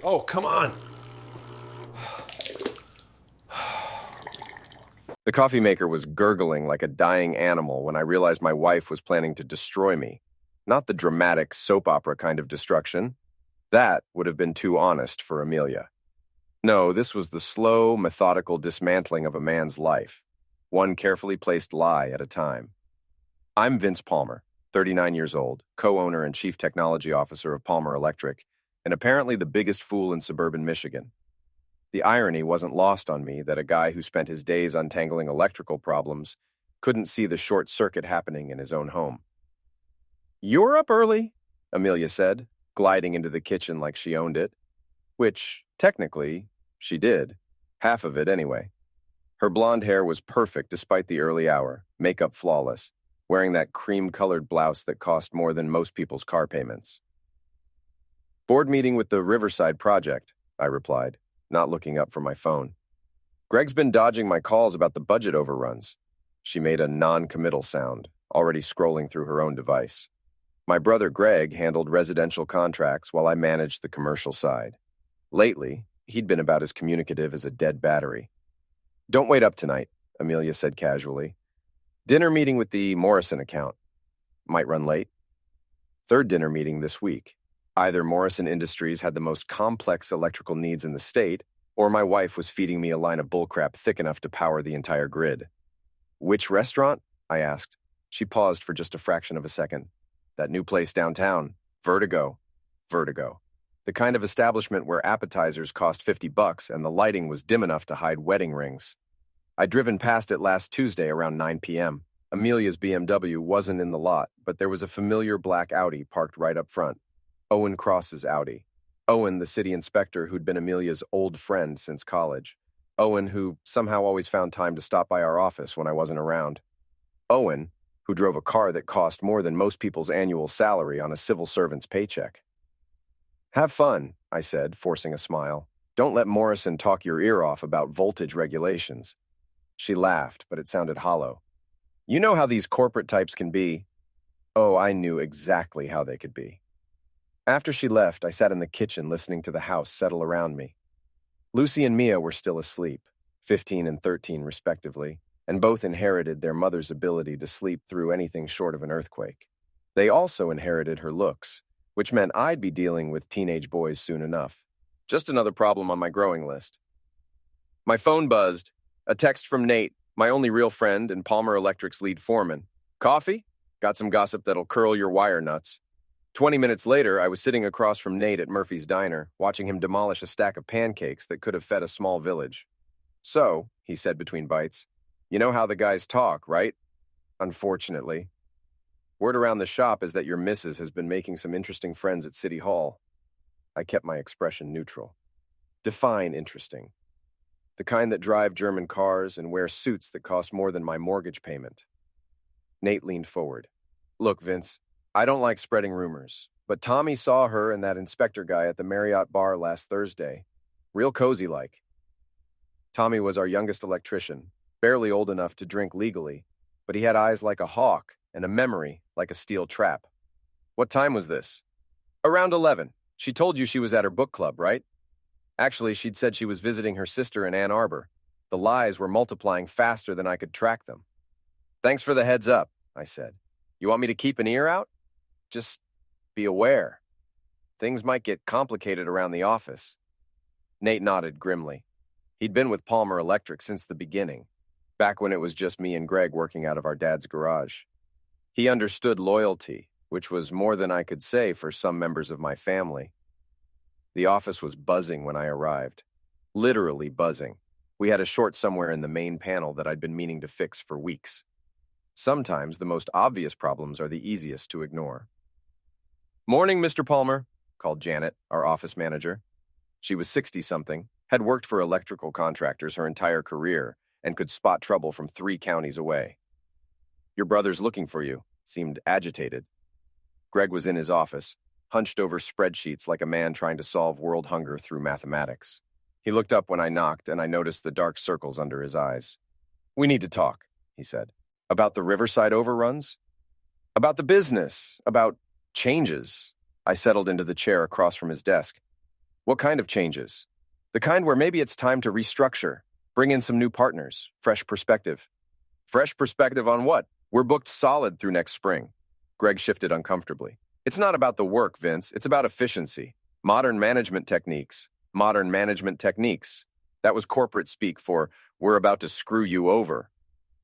Oh, come on. The coffee maker was gurgling like a dying animal when I realized my wife was planning to destroy me. Not the dramatic soap opera kind of destruction. That would have been too honest for Amelia. No, this was the slow, methodical dismantling of a man's life, one carefully placed lie at a time. I'm Vince Palmer, 39 years old, co-owner and chief technology officer of Palmer Electric, and apparently the biggest fool in suburban Michigan. The irony wasn't lost on me that a guy who spent his days untangling electrical problems couldn't see the short circuit happening in his own home. "You're up early," Amelia said, gliding into the kitchen like she owned it. Which, technically, she did. Half of it, anyway. Her blonde hair was perfect despite the early hour, makeup flawless, wearing that cream-colored blouse that cost more than most people's car payments. "Board meeting with the Riverside Project," I replied, not looking up from my phone. "Greg's been dodging my calls about the budget overruns." She made a non-committal sound, already scrolling through her own device. My brother Greg handled residential contracts while I managed the commercial side. Lately, he'd been about as communicative as a dead battery. "Don't wait up tonight," Amelia said casually. "Dinner meeting with the Morrison account. Might run late." Third dinner meeting this week. Either Morrison Industries had the most complex electrical needs in the state, or my wife was feeding me a line of bullcrap thick enough to power the entire grid. "Which restaurant?" I asked. She paused for just a fraction of a second. "That new place downtown. Vertigo." Vertigo. The kind of establishment where appetizers cost $50 and the lighting was dim enough to hide wedding rings. I'd driven past it last Tuesday around 9 p.m. Amelia's BMW wasn't in the lot, but there was a familiar black Audi parked right up front. Owen Cross's Audi. Owen, the city inspector who'd been Amelia's old friend since college. Owen, who somehow always found time to stop by our office when I wasn't around. Owen, who drove a car that cost more than most people's annual salary on a civil servant's paycheck. "Have fun," I said, forcing a smile. "Don't let Morrison talk your ear off about voltage regulations." She laughed, but it sounded hollow. "You know how these corporate types can be." Oh, I knew exactly how they could be. After she left, I sat in the kitchen listening to the house settle around me. Lucy and Mia were still asleep, 15 and 13 respectively, and both inherited their mother's ability to sleep through anything short of an earthquake. They also inherited her looks, which meant I'd be dealing with teenage boys soon enough. Just another problem on my growing list. My phone buzzed. A text from Nate, my only real friend and Palmer Electric's lead foreman. "Coffee? Got some gossip that'll curl your wire nuts." 20 minutes later, I was sitting across from Nate at Murphy's Diner, watching him demolish a stack of pancakes that could have fed a small village. "So," he said between bites, "you know how the guys talk, right?" "Unfortunately. Word around the shop is that your missus has been making some interesting friends at City Hall." I kept my expression neutral. Define interesting. The kind that drive German cars and wear suits that cost more than my mortgage payment. Nate leaned forward. "Look, Vince, I don't like spreading rumors, but Tommy saw her and that inspector guy at the Marriott bar last Thursday. Real cozy-like." Tommy was our youngest electrician, barely old enough to drink legally, but he had eyes like a hawk and a memory like a steel trap. "What time was this?" "Around 11. She told you she was at her book club, right?" Actually, she'd said she was visiting her sister in Ann Arbor. The lies were multiplying faster than I could track them. "Thanks for the heads up," I said. "You want me to keep an ear out? Just be aware. Things might get complicated around the office." Nate nodded grimly. He'd been with Palmer Electric since the beginning, back when it was just me and Greg working out of our dad's garage. He understood loyalty, which was more than I could say for some members of my family. The office was buzzing when I arrived. Literally buzzing. We had a short somewhere in the main panel that I'd been meaning to fix for weeks. Sometimes the most obvious problems are the easiest to ignore. "Morning, Mr. Palmer," called Janet, our office manager. She was 60-something, had worked for electrical contractors her entire career, and could spot trouble from 3 counties away. "Your brother's looking for you," seemed agitated. Greg was in his office, hunched over spreadsheets like a man trying to solve world hunger through mathematics. He looked up when I knocked, and I noticed the dark circles under his eyes. "We need to talk," he said. "About the Riverside overruns?" "About the business, about changes." I settled into the chair across from his desk. What kind of changes? The kind where maybe it's time to restructure, bring in some new partners, fresh perspective. Fresh perspective on what? We're booked solid through next spring. Greg shifted uncomfortably. It's not about the work, Vince. It's about efficiency. Modern management techniques. Modern management techniques. That was corporate speak for, we're about to screw you over.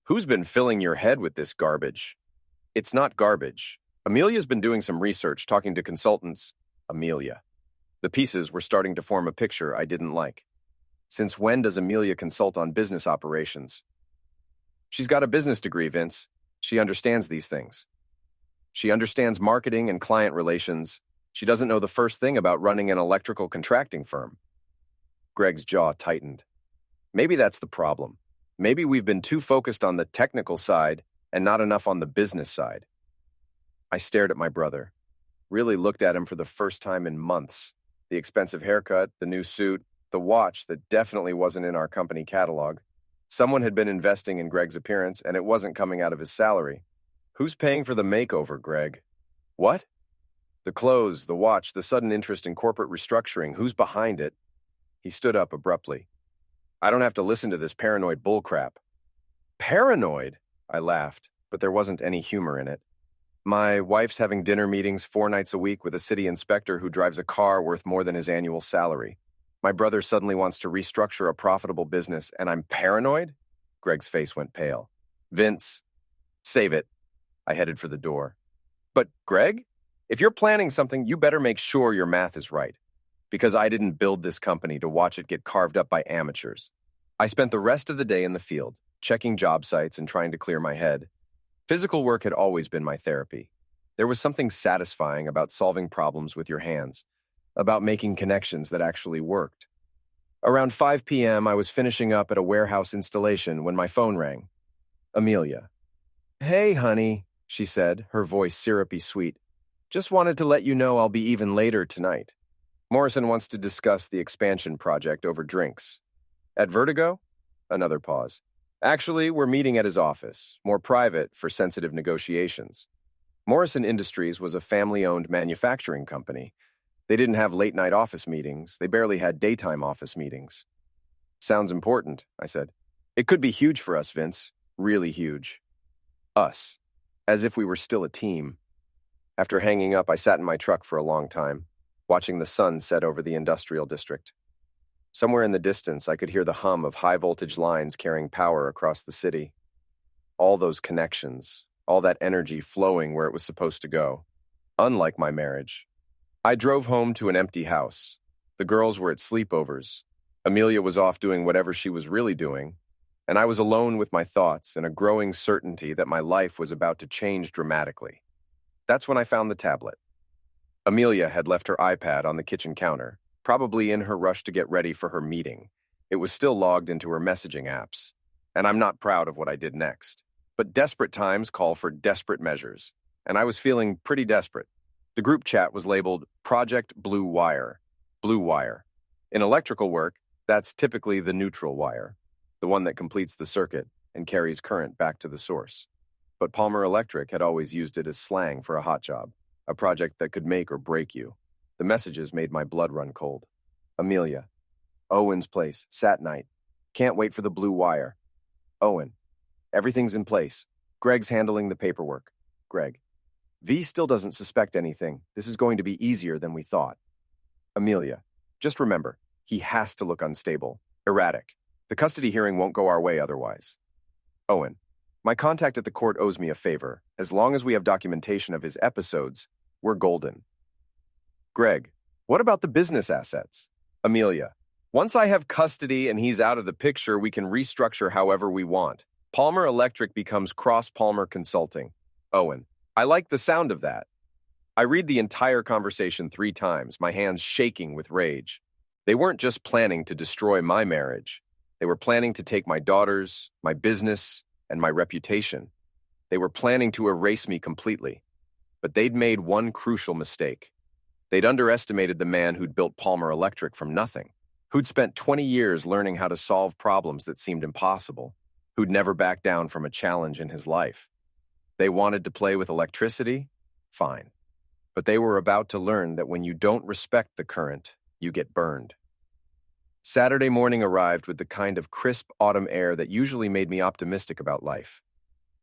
Who's been filling your head with this garbage? It's not garbage. Amelia's been doing some research, talking to consultants. Amelia. The pieces were starting to form a picture I didn't like. Since when does Amelia consult on business operations? She's got a business degree, Vince. She understands these things. She understands marketing and client relations. She doesn't know the first thing about running an electrical contracting firm. Greg's jaw tightened. Maybe that's the problem. Maybe we've been too focused on the technical side and not enough on the business side. I stared at my brother, really looked at him for the first time in months. The expensive haircut, the new suit, the watch that definitely wasn't in our company catalog. Someone had been investing in Greg's appearance, and it wasn't coming out of his salary. Who's paying for the makeover, Greg? What? The clothes, the watch, the sudden interest in corporate restructuring. Who's behind it? He stood up abruptly. I don't have to listen to this paranoid bullcrap. Paranoid? I laughed, but there wasn't any humor in it. My wife's having dinner meetings 4 nights a week with a city inspector who drives a car worth more than his annual salary. My brother suddenly wants to restructure a profitable business, and I'm paranoid? Greg's face went pale. Vince, save it. I headed for the door. But, Greg, if you're planning something, you better make sure your math is right. Because I didn't build this company to watch it get carved up by amateurs. I spent the rest of the day in the field, checking job sites and trying to clear my head. Physical work had always been my therapy. There was something satisfying about solving problems with your hands, about making connections that actually worked. Around 5 p.m., I was finishing up at a warehouse installation when my phone rang. Amelia. Hey, honey, she said, her voice syrupy sweet. Just wanted to let you know I'll be even later tonight. Morrison wants to discuss the expansion project over drinks. At Vertigo? Another pause. Actually, we're meeting at his office, more private for sensitive negotiations. Morrison Industries was a family-owned manufacturing company. They didn't have late-night office meetings. They barely had daytime office meetings. Sounds important, I said. It could be huge for us, Vince. Really huge. Us. As if we were still a team. After hanging up, I sat in my truck for a long time, watching the sun set over the industrial district. Somewhere in the distance, I could hear the hum of high-voltage lines carrying power across the city. All those connections, all that energy flowing where it was supposed to go. Unlike my marriage. I drove home to an empty house. The girls were at sleepovers. Amelia was off doing whatever she was really doing, and I was alone with my thoughts and a growing certainty that my life was about to change dramatically. That's when I found the tablet. Amelia had left her iPad on the kitchen counter, probably in her rush to get ready for her meeting. It was still logged into her messaging apps, and I'm not proud of what I did next. But desperate times call for desperate measures, and I was feeling pretty desperate. The group chat was labeled Project Blue Wire. Blue wire. In electrical work, that's typically the neutral wire, the one that completes the circuit and carries current back to the source. But Palmer Electric had always used it as slang for a hot job, a project that could make or break you. The messages made my blood run cold. Amelia. Owen's place, Sat night. Can't wait for the blue wire. Owen. Everything's in place. Greg's handling the paperwork. Greg. V still doesn't suspect anything. This is going to be easier than we thought. Amelia. Just remember, he has to look unstable, erratic. The custody hearing won't go our way otherwise. Owen. My contact at the court owes me a favor. As long as we have documentation of his episodes, we're golden. Greg. What about the business assets? Amelia. Once I have custody and he's out of the picture, we can restructure however we want. Palmer Electric becomes Cross-Palmer Consulting. Owen. I like the sound of that. I read the entire conversation 3 times, my hands shaking with rage. They weren't just planning to destroy my marriage. They were planning to take my daughters, my business, and my reputation. They were planning to erase me completely. But they'd made one crucial mistake. They'd underestimated the man who'd built Palmer Electric from nothing, who'd spent 20 years learning how to solve problems that seemed impossible, who'd never backed down from a challenge in his life. They wanted to play with electricity? Fine. But they were about to learn that when you don't respect the current, you get burned. Saturday morning arrived with the kind of crisp autumn air that usually made me optimistic about life.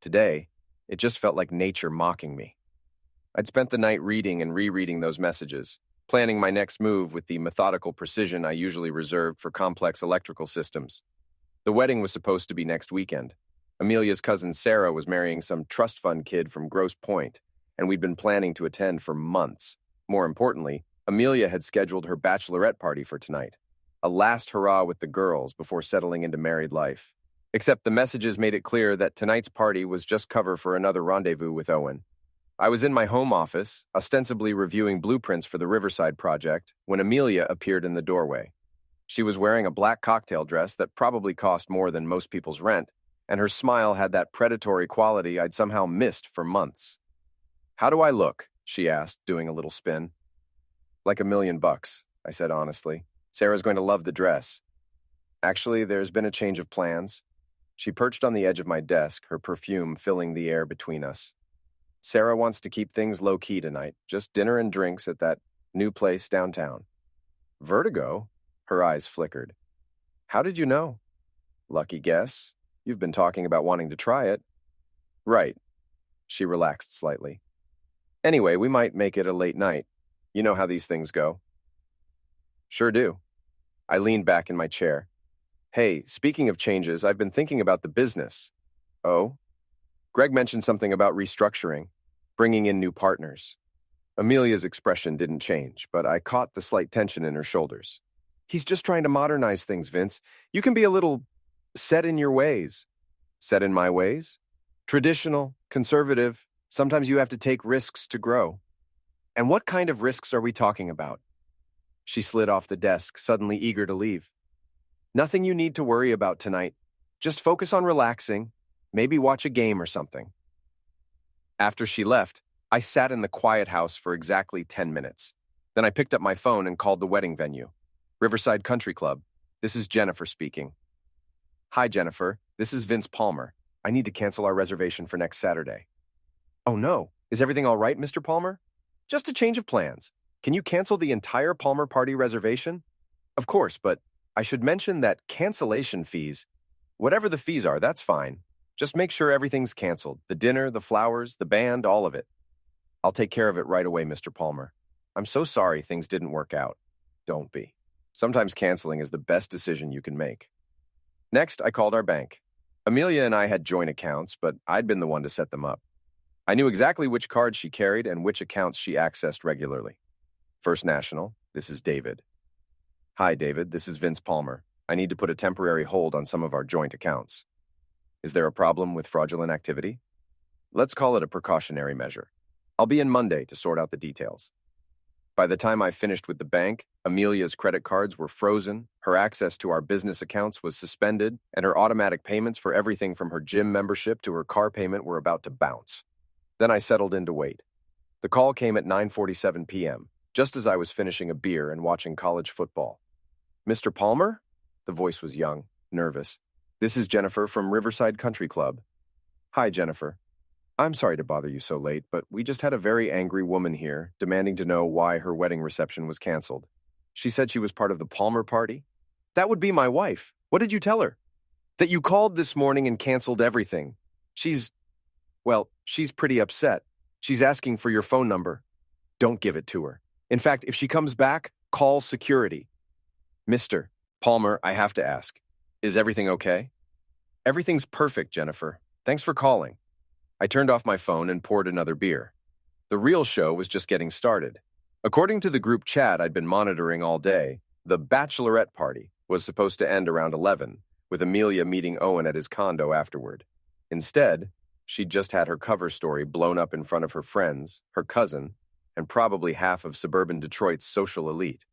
Today, it just felt like nature mocking me. I'd spent the night reading and rereading those messages, planning my next move with the methodical precision I usually reserve for complex electrical systems. The wedding was supposed to be next weekend. Amelia's cousin Sarah was marrying some trust fund kid from Grosse Pointe, and we'd been planning to attend for months. More importantly, Amelia had scheduled her bachelorette party for tonight, a last hurrah with the girls before settling into married life. Except the messages made it clear that tonight's party was just cover for another rendezvous with Owen. I was in my home office, ostensibly reviewing blueprints for the Riverside project, when Amelia appeared in the doorway. She was wearing a black cocktail dress that probably cost more than most people's rent, and her smile had that predatory quality I'd somehow missed for months. "How do I look?" she asked, doing a little spin. "Like $1,000,000, I said honestly. "Sarah's going to love the dress." "Actually, there's been a change of plans." She perched on the edge of my desk, her perfume filling the air between us. "Sarah wants to keep things low-key tonight, just dinner and drinks at that new place downtown." "Vertigo?" Her eyes flickered. "How did you know?" "Lucky guess. You've been talking about wanting to try it." "Right." She relaxed slightly. "Anyway, we might make it a late night. You know how these things go." "Sure do." I leaned back in my chair. "Hey, speaking of changes, I've been thinking about the business." "Oh?" "Greg mentioned something about restructuring, bringing in new partners." Amelia's expression didn't change, but I caught the slight tension in her shoulders. "He's just trying to modernize things, Vince. You can be a little set in your ways." "Set in my ways?" "Traditional, conservative. Sometimes you have to take risks to grow." "And what kind of risks are we talking about?" She slid off the desk, suddenly eager to leave. "Nothing you need to worry about tonight. Just focus on relaxing. Maybe watch a game or something." After she left, I sat in the quiet house for exactly 10 minutes. Then I picked up my phone and called the wedding venue. "Riverside Country Club. This is Jennifer speaking." "Hi, Jennifer. This is Vince Palmer. I need to cancel our reservation for next Saturday." "Oh no. Is everything all right, Mr. Palmer?" "Just a change of plans. Can you cancel the entire Palmer party reservation?" "Of course, but I should mention that cancellation fees, whatever the fees are, that's fine. Just make sure everything's canceled. The dinner, the flowers, the band, all of it." "I'll take care of it right away, Mr. Palmer. I'm so sorry things didn't work out." "Don't be. Sometimes canceling is the best decision you can make." Next, I called our bank. Amelia and I had joint accounts, but I'd been the one to set them up. I knew exactly which cards she carried and which accounts she accessed regularly. First National, this is David. "Hi, David, this is Vince Palmer. I need to put a temporary hold on some of our joint accounts." "Is there a problem with fraudulent activity?" "Let's call it a precautionary measure. I'll be in Monday to sort out the details." By the time I finished with the bank, Amelia's credit cards were frozen, her access to our business accounts was suspended, and her automatic payments for everything from her gym membership to her car payment were about to bounce. Then I settled in to wait. The call came at 9:47 p.m., just as I was finishing a beer and watching college football. "Mr. Palmer?" The voice was young, nervous. "This is Jennifer from Riverside Country Club." "Hi, Jennifer. I'm sorry to bother you so late, but we just had a very angry woman here demanding to know why her wedding reception was canceled. She said she was part of the Palmer party." "That would be my wife. What did you tell her?" "That you called this morning and canceled everything. She's pretty upset. She's asking for your phone number." "Don't give it to her. In fact, if she comes back, call security." "Mr. Palmer, I have to ask, is everything okay?" "Everything's perfect, Jennifer. Thanks for calling." I turned off my phone and poured another beer. The real show was just getting started. According to the group chat I'd been monitoring all day, the bachelorette party was supposed to end around 11, with Amelia meeting Owen at his condo afterward. Instead, she'd just had her cover story blown up in front of her friends, her cousin, and probably half of suburban Detroit's social elite.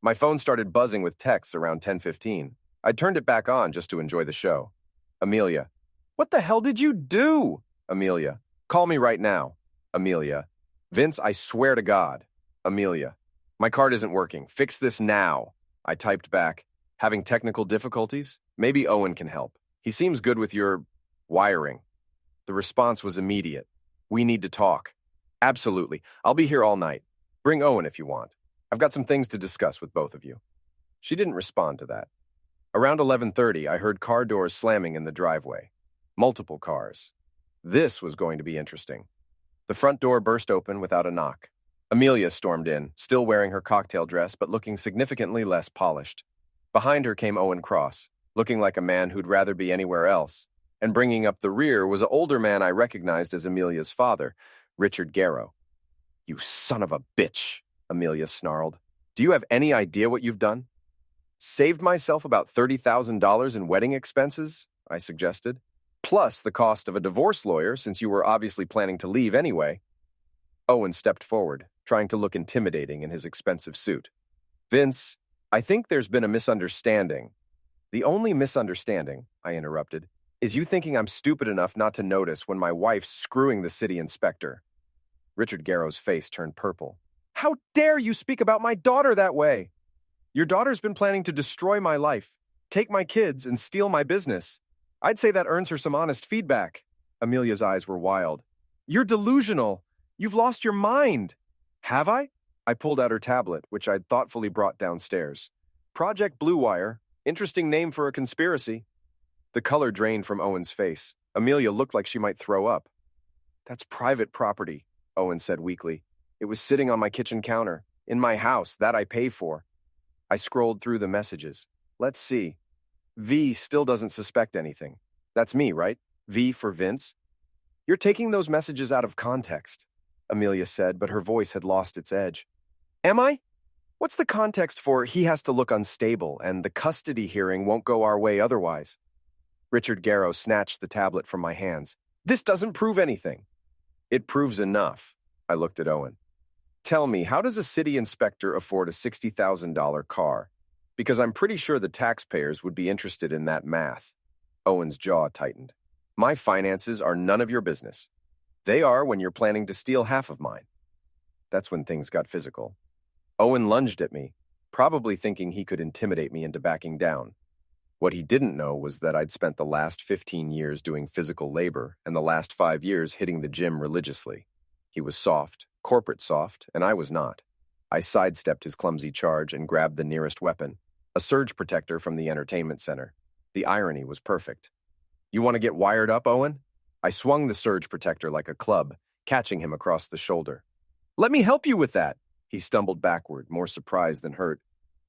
My phone started buzzing with texts around 10:15. I turned it back on just to enjoy the show. Amelia. "What the hell did you do?" Amelia. "Call me right now." Amelia. "Vince, I swear to God." Amelia. "My card isn't working. Fix this now." I typed back. "Having technical difficulties? Maybe Owen can help. He seems good with your wiring." The response was immediate. "We need to talk." "Absolutely. I'll be here all night. Bring Owen if you want." I've got some things to discuss with both of you." She didn't respond to that. Around 11:30, I heard car doors slamming in the driveway. Multiple cars. This was going to be interesting. The front door burst open without a knock. Amelia stormed in, still wearing her cocktail dress but looking significantly less polished. Behind her came Owen Cross, looking like a man who'd rather be anywhere else. And bringing up the rear was an older man I recognized as Amelia's father, Richard Garrow. "You son of a bitch," Amelia snarled. "Do you have any idea what you've done?" "Saved myself about $30,000 in wedding expenses," I suggested. "Plus the cost of a divorce lawyer since you were obviously planning to leave anyway." Owen stepped forward, trying to look intimidating in his expensive suit. "Vince, I think there's been a misunderstanding." "The only misunderstanding," I interrupted, "is you thinking I'm stupid enough not to notice when my wife's screwing the city inspector." Richard Garrow's face turned purple. "How dare you speak about my daughter that way? Your daughter's been planning to destroy my life, take my kids, and steal my business. I'd say that earns her some honest feedback." Amelia's eyes were wild. "You're delusional. You've lost your mind." "Have I?" I pulled out her tablet, which I'd thoughtfully brought downstairs. "Project Blue Wire. Interesting name for a conspiracy." The color drained from Owen's face. Amelia looked like she might throw up. "That's private property," Owen said weakly. "It was sitting on my kitchen counter. In my house, that I pay for." I scrolled through the messages. Let's see. V still doesn't suspect anything. That's me, right? V for Vince? "You're taking those messages out of context," Amelia said, but her voice had lost its edge. "Am I? What's the context for he has to look unstable and the custody hearing won't go our way otherwise?" Richard Garrow snatched the tablet from my hands. "This doesn't prove anything." "It proves enough." I looked at Owen. "Tell me, how does a city inspector afford a $60,000 car? Because I'm pretty sure the taxpayers would be interested in that math." Owen's jaw tightened. "My finances are none of your business. They are when you're planning to steal half of mine." That's when things got physical. Owen lunged at me, probably thinking he could intimidate me into backing down. What he didn't know was that I'd spent the last 15 years doing physical labor and the last 5 years hitting the gym religiously. He was soft, corporate soft, and I was not. I sidestepped his clumsy charge and grabbed the nearest weapon, a surge protector from the entertainment center. The irony was perfect. "You want to get wired up, Owen?" I swung the surge protector like a club, catching him across the shoulder. "Let me help you with that." He stumbled backward, more surprised than hurt.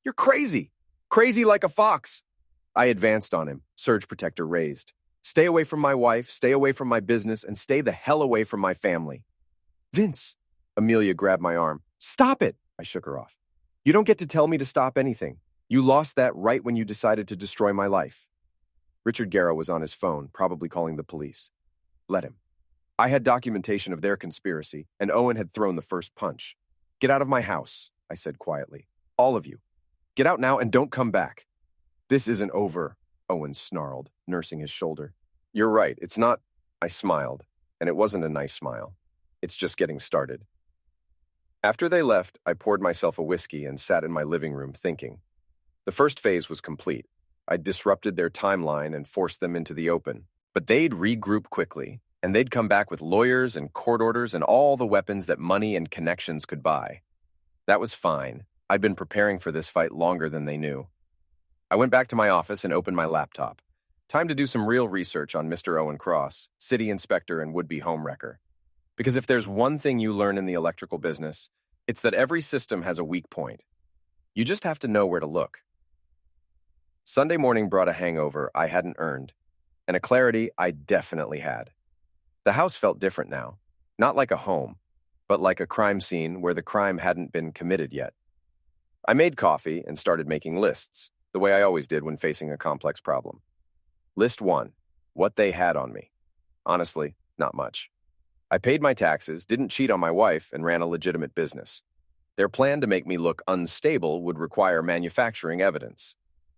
"You're crazy! Crazy like a fox!" I advanced on him, surge protector raised. "Stay away from my wife, stay away from my business, and stay the hell away from my family." "Vince!" Amelia grabbed my arm. "Stop it!" I shook her off. "You don't get to tell me to stop anything. You lost that right when you decided to destroy my life." Richard Garrow was on his phone, probably calling the police. Let him. I had documentation of their conspiracy, and Owen had thrown the first punch. "Get out of my house," I said quietly. "All of you. Get out now and don't come back." "This isn't over," Owen snarled, nursing his shoulder. "You're right, it's not." I smiled, and it wasn't a nice smile. "It's just getting started." After they left, I poured myself a whiskey and sat in my living room thinking. The first phase was complete. I'd disrupted their timeline and forced them into the open. But they'd regroup quickly, and they'd come back with lawyers and court orders and all the weapons that money and connections could buy. That was fine. I'd been preparing for this fight longer than they knew. I went back to my office and opened my laptop. Time to do some real research on Mr. Owen Cross, city inspector and would-be homewrecker. Because if there's one thing you learn in the electrical business, it's that every system has a weak point. You just have to know where to look. Sunday morning brought a hangover I hadn't earned, and a clarity I definitely had. The house felt different now, not like a home, but like a crime scene where the crime hadn't been committed yet. I made coffee and started making lists, the way I always did when facing a complex problem. List 1, what they had on me. Honestly, not much. I paid my taxes, didn't cheat on my wife, and ran a legitimate business. Their plan to make me look unstable would require manufacturing evidence.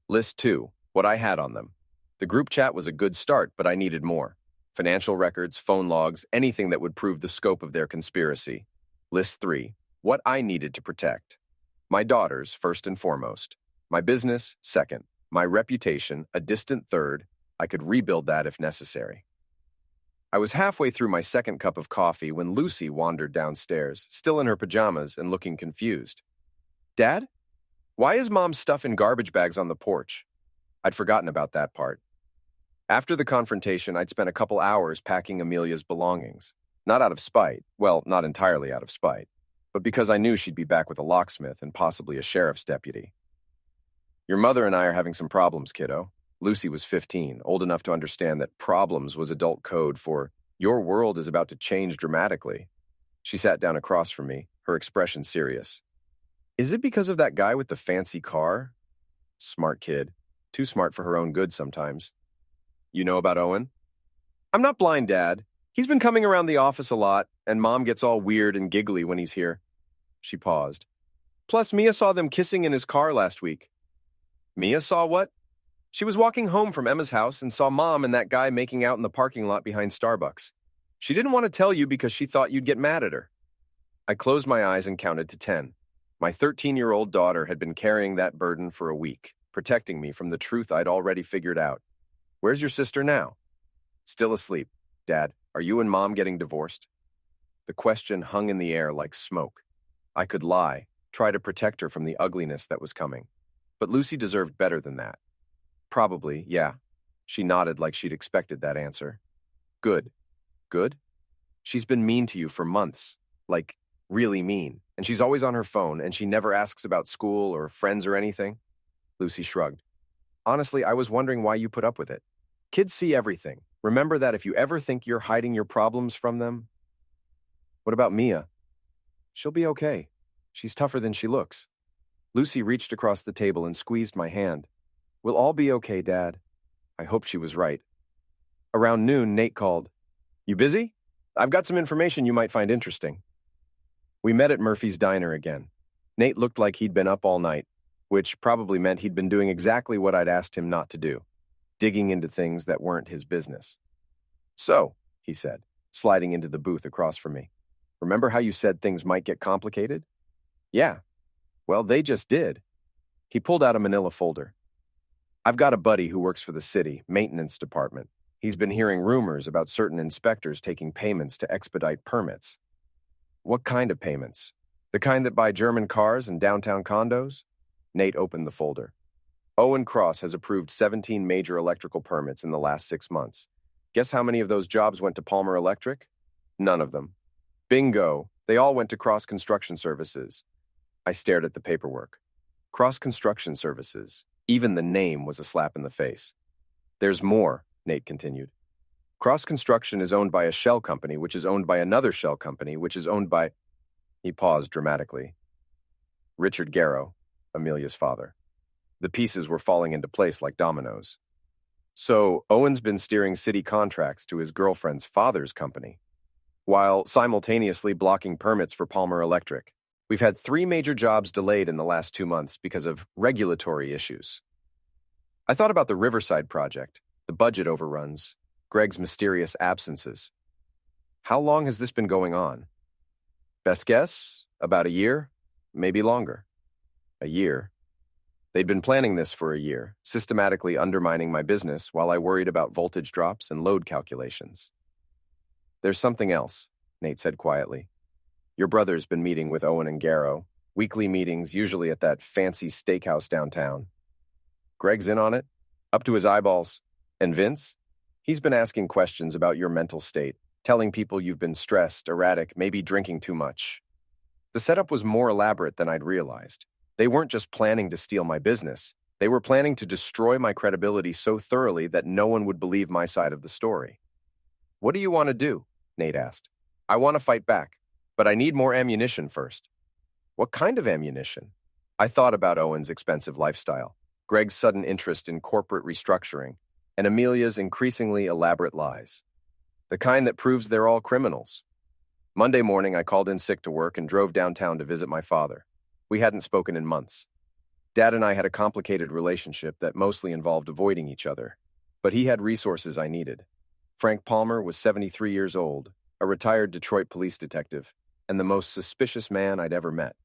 List 2, what I had on them. The group chat was a good start, but I needed more. Financial records, phone logs, anything that would prove the scope of their conspiracy. List 3, what I needed to protect. My daughters, first and foremost. My business, second. My reputation, a distant third. I could rebuild that if necessary. I was halfway through my second cup of coffee when Lucy wandered downstairs, still in her pajamas and looking confused. Dad? Why is Mom stuffing garbage bags on the porch? I'd forgotten about that part. After the confrontation, I'd spent a couple hours packing Amelia's belongings. Not out of spite, well, not entirely out of spite, but because I knew she'd be back with a locksmith and possibly a sheriff's deputy. Your mother and I are having some problems, kiddo. Lucy was 15, old enough to understand that problems was adult code for your world is about to change dramatically. She sat down across from me, her expression serious. Is it because of that guy with the fancy car? Smart kid. Too smart for her own good sometimes. You know about Owen? I'm not blind, Dad. He's been coming around the office a lot, and Mom gets all weird and giggly when he's here. She paused. Plus, Mia saw them kissing in his car last week. Mia saw what? She was walking home from Emma's house and saw Mom and that guy making out in the parking lot behind Starbucks. She didn't want to tell you because she thought you'd get mad at her. I closed my eyes and counted to 10. My 13-year-old daughter had been carrying that burden for a week, protecting me from the truth I'd already figured out. Where's your sister now? Still asleep. Dad, are you and Mom getting divorced? The question hung in the air like smoke. I could lie, try to protect her from the ugliness that was coming. But Lucy deserved better than that. Probably, yeah. She nodded like she'd expected that answer. Good. Good? She's been mean to you for months. Like, really mean. And she's always on her phone, and she never asks about school or friends or anything. Lucy shrugged. Honestly, I was wondering why you put up with it. Kids see everything. Remember that if you ever think you're hiding your problems from them. What about Mia? She'll be okay. She's tougher than she looks. Lucy reached across the table and squeezed my hand. We'll all be okay, Dad. I hoped she was right. Around noon, Nate called. You busy? I've got some information you might find interesting. We met at Murphy's Diner again. Nate looked like he'd been up all night, which probably meant he'd been doing exactly what I'd asked him not to do, digging into things that weren't his business. So, he said, sliding into the booth across from me. Remember how you said things might get complicated? Yeah. Well, they just did. He pulled out a manila folder. I've got a buddy who works for the city, maintenance department. He's been hearing rumors about certain inspectors taking payments to expedite permits. What kind of payments? The kind that buy German cars and downtown condos? Nate opened the folder. Owen Cross has approved 17 major electrical permits in the last 6 months. Guess how many of those jobs went to Palmer Electric? None of them. Bingo! They all went to Cross Construction Services. I stared at the paperwork. Cross Construction Services. Even the name was a slap in the face. There's more, Nate continued. Cross Construction is owned by a shell company, which is owned by another shell company, which is owned by... He paused dramatically. Richard Garrow, Amelia's father. The pieces were falling into place like dominoes. So, Owen's been steering city contracts to his girlfriend's father's company, while simultaneously blocking permits for Palmer Electric. We've had 3 major jobs delayed in the last 2 months because of regulatory issues. I thought about the Riverside project, the budget overruns, Greg's mysterious absences. How long has this been going on? Best guess, about a year, maybe longer. A year. They'd been planning this for a year, systematically undermining my business while I worried about voltage drops and load calculations. There's something else, Nate said quietly. Your brother's been meeting with Owen and Garrow, weekly meetings usually at that fancy steakhouse downtown. Greg's in on it, up to his eyeballs. And Vince? He's been asking questions about your mental state, telling people you've been stressed, erratic, maybe drinking too much. The setup was more elaborate than I'd realized. They weren't just planning to steal my business. They were planning to destroy my credibility so thoroughly that no one would believe my side of the story. What do you want to do? Nate asked. I want to fight back, but I need more ammunition first. What kind of ammunition? I thought about Owen's expensive lifestyle, Greg's sudden interest in corporate restructuring, and Amelia's increasingly elaborate lies. The kind that proves they're all criminals. Monday morning, I called in sick to work and drove downtown to visit my father. We hadn't spoken in months. Dad and I had a complicated relationship that mostly involved avoiding each other, but he had resources I needed. Frank Palmer was 73 years old, a retired Detroit police detective, and the most suspicious man I'd ever met.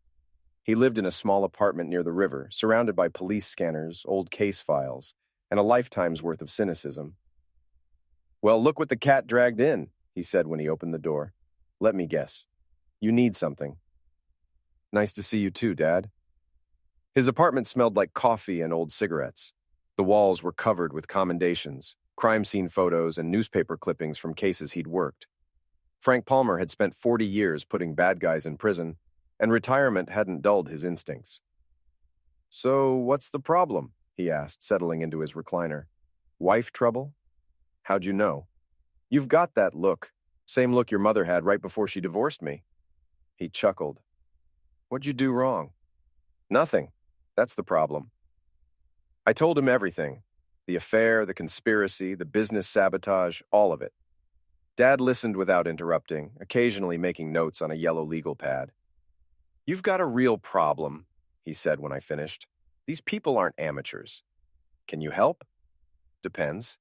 He lived in a small apartment near the river, surrounded by police scanners, old case files, and a lifetime's worth of cynicism. Well, look what the cat dragged in, he said when he opened the door. Let me guess. You need something. Nice to see you too, Dad. His apartment smelled like coffee and old cigarettes. The walls were covered with commendations, crime scene photos, and newspaper clippings from cases he'd worked. Frank Palmer had spent 40 years putting bad guys in prison, and retirement hadn't dulled his instincts. "So, what's the problem?" he asked, settling into his recliner. "Wife trouble?" "How'd you know?" "You've got that look. Same look your mother had right before she divorced me." He chuckled. "What'd you do wrong?" "Nothing. That's the problem." I told him everything. The affair, the conspiracy, the business sabotage, all of it. Dad listened without interrupting, occasionally making notes on a yellow legal pad. "You've got a real problem," he said when I finished. "These people aren't amateurs. Can you help?" "Depends.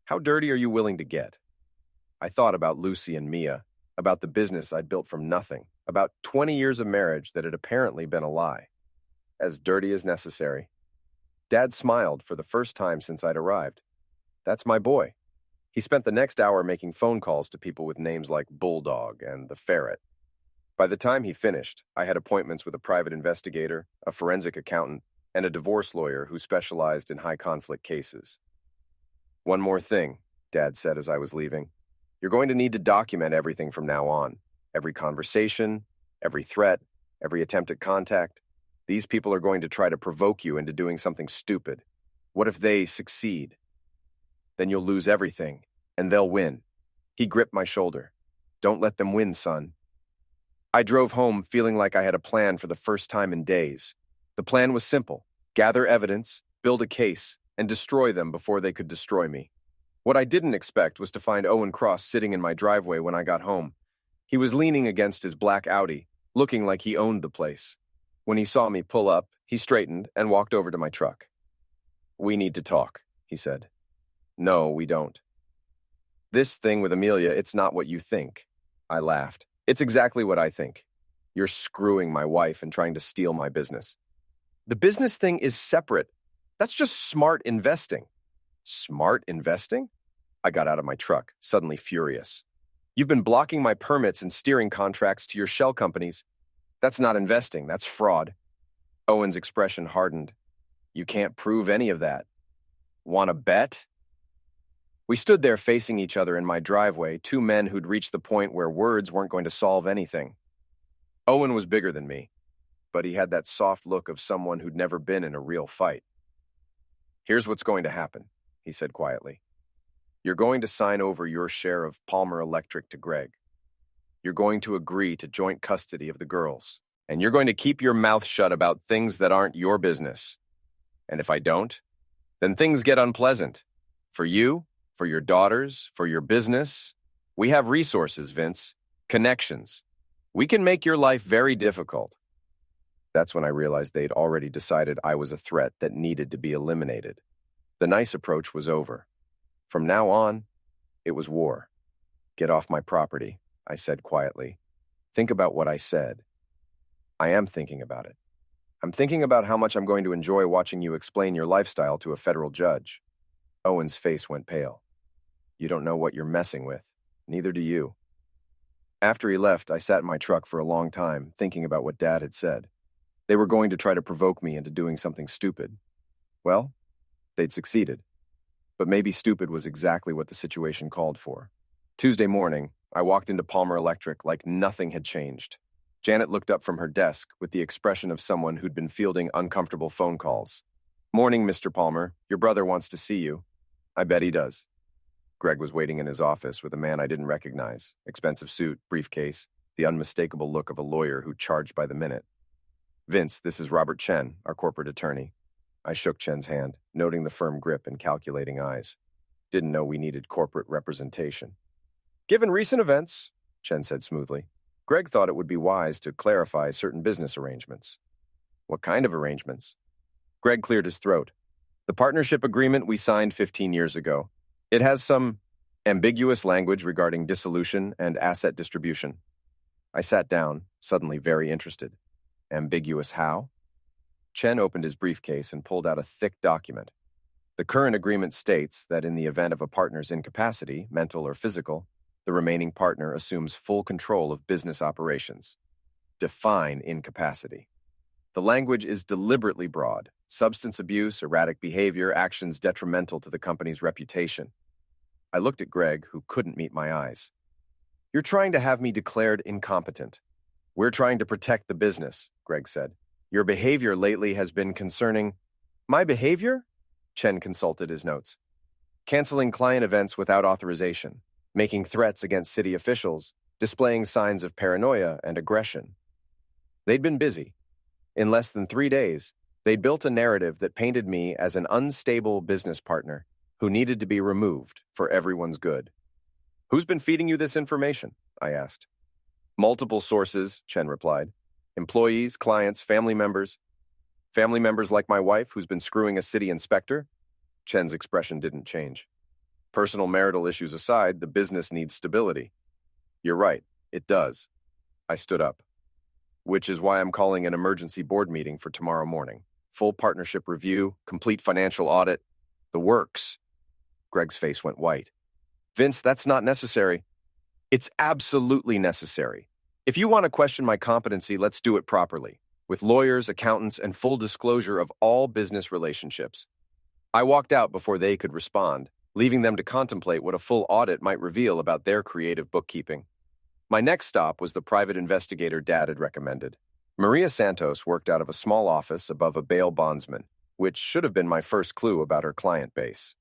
How dirty are you willing to get?" I thought about Lucy and Mia, about the business I'd built from nothing, about 20 years of marriage that had apparently been a lie. As dirty as necessary. Dad smiled for the first time since I'd arrived. "That's my boy." He spent the next hour making phone calls to people with names like Bulldog and the Ferret. By the time he finished, I had appointments with a private investigator, a forensic accountant, and a divorce lawyer who specialized in high-conflict cases. "One more thing," Dad said as I was leaving. "You're going to need to document everything from now on. Every conversation, every threat, every attempt at contact. These people are going to try to provoke you into doing something stupid. What if they succeed? Then you'll lose everything, and they'll win." He gripped my shoulder. "Don't let them win, son." I drove home feeling like I had a plan for the first time in days. The plan was simple: gather evidence, build a case, and destroy them before they could destroy me. What I didn't expect was to find Owen Cross sitting in my driveway when I got home. He was leaning against his black Audi, looking like he owned the place. When he saw me pull up, he straightened and walked over to my truck. "We need to talk," he said. "No, we don't." "This thing with Amelia, it's not what you think." I laughed. "It's exactly what I think. You're screwing my wife and trying to steal my business." "The business thing is separate. That's just smart investing." "Smart investing?" I got out of my truck, suddenly furious. "You've been blocking my permits and steering contracts to your shell companies. That's not investing, that's fraud." Owen's expression hardened. "You can't prove any of that. Want to bet?" We stood there facing each other in my driveway, two men who'd reached the point where words weren't going to solve anything. Owen was bigger than me, but he had that soft look of someone who'd never been in a real fight. "Here's what's going to happen," he said quietly. "You're going to sign over your share of Palmer Electric to Greg. You're going to agree to joint custody of the girls, and you're going to keep your mouth shut about things that aren't your business. And if I don't, then things get unpleasant. For you, for your daughters, for your business. We have resources, Vince. Connections. We can make your life very difficult." That's when I realized they'd already decided I was a threat that needed to be eliminated. The nice approach was over. From now on, it was war. "Get off my property," I said quietly. "Think about what I said." "I am thinking about it. I'm thinking about how much I'm going to enjoy watching you explain your lifestyle to a federal judge." Owen's face went pale. "You don't know what you're messing with. Neither do you." After he left, I sat in my truck for a long time, thinking about what Dad had said. They were going to try to provoke me into doing something stupid. Well, they'd succeeded. But maybe stupid was exactly what the situation called for. Tuesday morning, I walked into Palmer Electric like nothing had changed. Janet looked up from her desk with the expression of someone who'd been fielding uncomfortable phone calls. "Morning, Mr. Palmer. Your brother wants to see you." "I bet he does." Greg was waiting in his office with a man I didn't recognize. Expensive suit, briefcase, the unmistakable look of a lawyer who charged by the minute. "Vince, this is Robert Chen, our corporate attorney." I shook Chen's hand, noting the firm grip and calculating eyes. Didn't know we needed corporate representation. "Given recent events," Chen said smoothly, "Greg thought it would be wise to clarify certain business arrangements." "What kind of arrangements?" Greg cleared his throat. "The partnership agreement we signed 15 years ago. It has some ambiguous language regarding dissolution and asset distribution." I sat down, suddenly very interested. "Ambiguous how?" Chen opened his briefcase and pulled out a thick document. "The current agreement states that in the event of a partner's incapacity, mental or physical, the remaining partner assumes full control of business operations." Define incapacity. The language is deliberately broad. Substance abuse, erratic behavior, actions detrimental to the company's reputation. I looked at Greg, who couldn't meet my eyes. You're trying to have me declared incompetent. We're trying to protect the business, Greg said. Your behavior lately has been concerning... My behavior? Chen consulted his notes. Canceling client events without authorization, making threats against city officials, displaying signs of paranoia and aggression. They'd been busy. In less than 3 days, they'd built a narrative that painted me as an unstable business partner who needed to be removed for everyone's good. Who's been feeding you this information? I asked. Multiple sources, Chen replied. Employees, clients, family members. Family members like my wife, who's been screwing a city inspector? Chen's expression didn't change. Personal marital issues aside, the business needs stability. You're right, it does. I stood up. Which is why I'm calling an emergency board meeting for tomorrow morning. Full partnership review, complete financial audit, the works. Greg's face went white. Vince, that's not necessary. It's absolutely necessary. If you want to question my competency, let's do it properly, with lawyers, accountants, and full disclosure of all business relationships. I walked out before they could respond, leaving them to contemplate what a full audit might reveal about their creative bookkeeping. My next stop was the private investigator Dad had recommended. Maria Santos worked out of a small office above a bail bondsman, which should have been my first clue about her client base.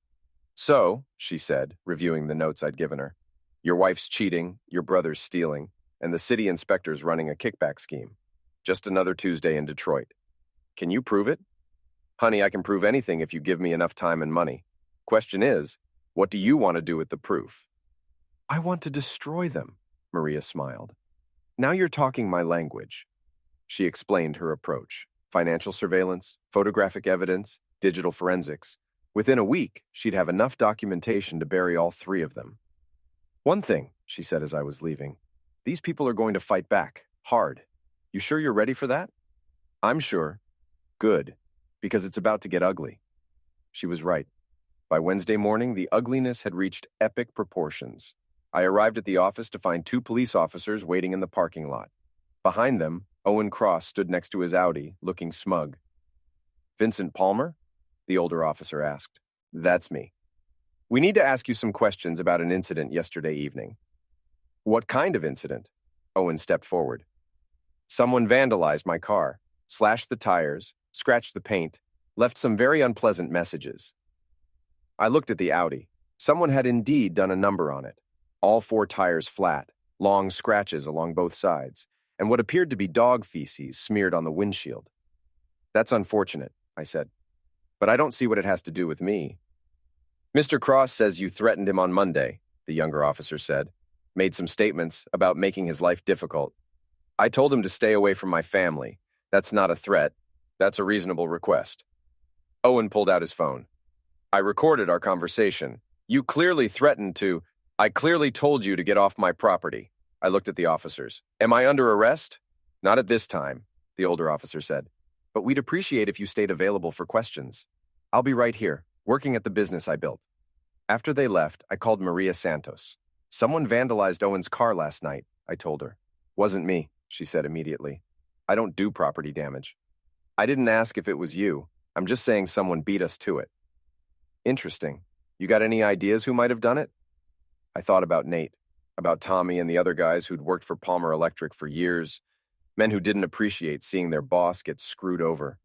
So, she said, reviewing the notes I'd given her, your wife's cheating, your brother's stealing, and the city inspector's running a kickback scheme. Just another Tuesday in Detroit. Can you prove it? Honey, I can prove anything if you give me enough time and money. Question is, what do you want to do with the proof? I want to destroy them, Maria smiled. Now you're talking my language. She explained her approach. Financial surveillance, photographic evidence, digital forensics. Within a week, she'd have enough documentation to bury all 3 of them. One thing, she said as I was leaving, these people are going to fight back, hard. You sure you're ready for that? I'm sure. Good, because it's about to get ugly. She was right. By Wednesday morning, the ugliness had reached epic proportions. I arrived at the office to find 2 police officers waiting in the parking lot. Behind them, Owen Cross stood next to his Audi, looking smug. Vincent Palmer? The older officer asked. That's me. We need to ask you some questions about an incident yesterday evening. What kind of incident? Owen stepped forward. Someone vandalized my car, slashed the tires, scratched the paint, left some very unpleasant messages. I looked at the Audi. Someone had indeed done a number on it. All 4 tires flat, long scratches along both sides, and what appeared to be dog feces smeared on the windshield. That's unfortunate, I said. But I don't see what it has to do with me. Mr. Cross says you threatened him on Monday, the younger officer said. Made some statements about making his life difficult. I told him to stay away from my family. That's not a threat. That's a reasonable request. Owen pulled out his phone. I recorded our conversation. You clearly threatened to... I clearly told you to get off my property. I looked at the officers. Am I under arrest? Not at this time, the older officer said. But we'd appreciate if you stayed available for questions. I'll be right here, working at the business I built. After they left, I called Maria Santos. Someone vandalized Owen's car last night, I told her. Wasn't me, she said immediately. I don't do property damage. I didn't ask if it was you. I'm just saying someone beat us to it. Interesting. You got any ideas who might have done it? I thought about Nate, about Tommy and the other guys who'd worked for Palmer Electric for years, men who didn't appreciate seeing their boss get screwed over.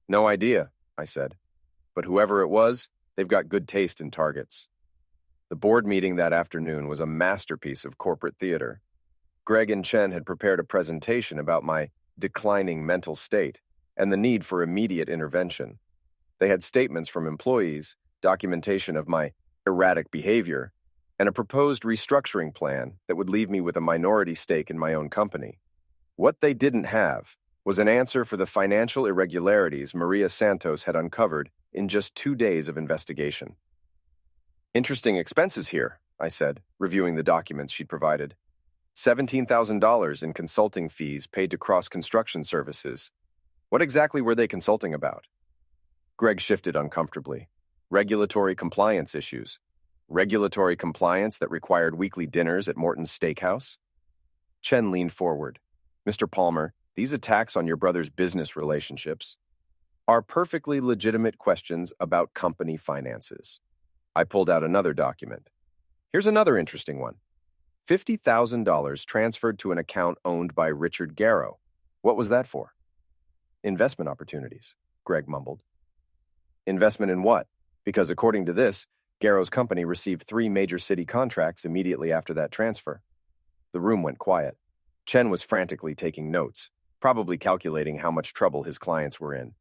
No idea, I said. But whoever it was, they've got good taste in targets. The board meeting that afternoon was a masterpiece of corporate theater. Greg and Chen had prepared a presentation about my declining mental state and the need for immediate intervention. They had statements from employees, documentation of my erratic behavior, and a proposed restructuring plan that would leave me with a minority stake in my own company. What they didn't have was an answer for the financial irregularities Maria Santos had uncovered in just 2 days of investigation. Interesting expenses here, I said, reviewing the documents she'd provided. $17,000 in consulting fees paid to Cross Construction Services. What exactly were they consulting about? Greg shifted uncomfortably. Regulatory compliance issues. Regulatory compliance that required weekly dinners at Morton's Steakhouse? Chen leaned forward. Mr. Palmer, These attacks on your brother's business relationships are perfectly legitimate questions about company finances. I pulled out another document. Here's another interesting one. $50,000 transferred to an account owned by Richard Garrow. What was that for? Investment opportunities, Greg mumbled. Investment in what? Because according to this, Garrow's company received 3 major city contracts immediately after that transfer. The room went quiet. Chen was frantically taking notes, probably calculating how much trouble his clients were in.